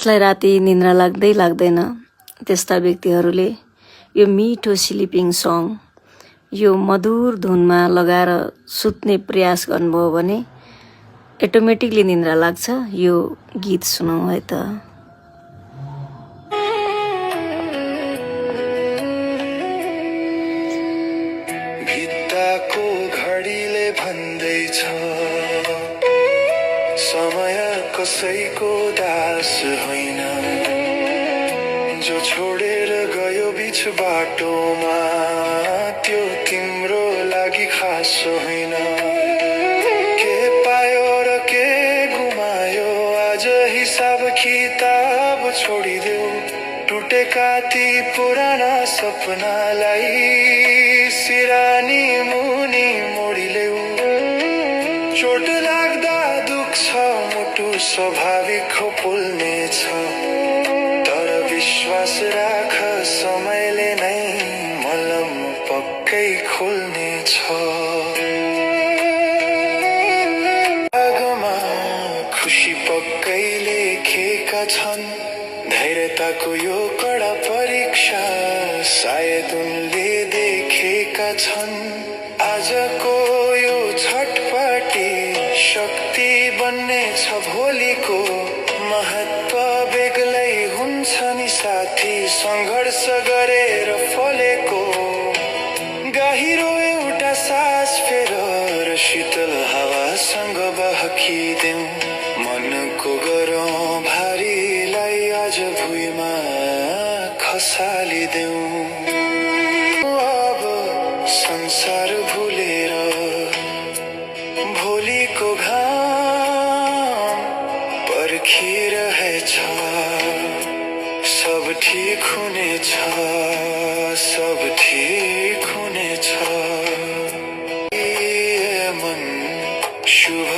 जसलाई राति निन्द्रा लाग्दै लाग्दैन त्यस्ता व्यक्तिहरूले यो मिठो स्लिपिङ सङ यो मधुर धुनमा लगाएर सुत्ने प्रयास गर्नुभयो भने अटोमेटिकली निन्द्रा लाग्छ। यो गीत सुनौँ है त। भित्ताको घडीले भन्दैछ समय कसैको दास होइन, जो छोडेर गयो बीच बाटोमा त्यो तिम्रो लागि खास होइन। के पायो र के गुमायो आज हिसाब किताब छोडिदेऊ, टुटेका ती पुराना सपनालाई सिरानी मुनि मोडिलेऊ। चोट लाग्दा दुख्छ मुटु स्वाभाविक हो पोल्नेछ, तर विश्वास राख समयले नै मलम पक्कै खोल्नेछ। भागमा खुसी पक्कै लेखेका छन्, धैर्यताको यो कडा परीक्षा सायद उनले देखेका छन्। आजको यो छटपटी शक्ति बन्नेछ भोलिको, महत्व बेग्लै हुन्छ नि साथी सङ्घर्ष गरेर फलेको। गहिरो एउटा सास फेर र शीतल हावासँग बहकिदेऊ, मनको गरौँ भारीलाई आज भुइँमा खसालिदेऊ। अब संसार भुलेर भोलिको घाम पर्खिरहेछ, सब ठीक हुनेछ, सब ठीक हुनेछ। मन शुभ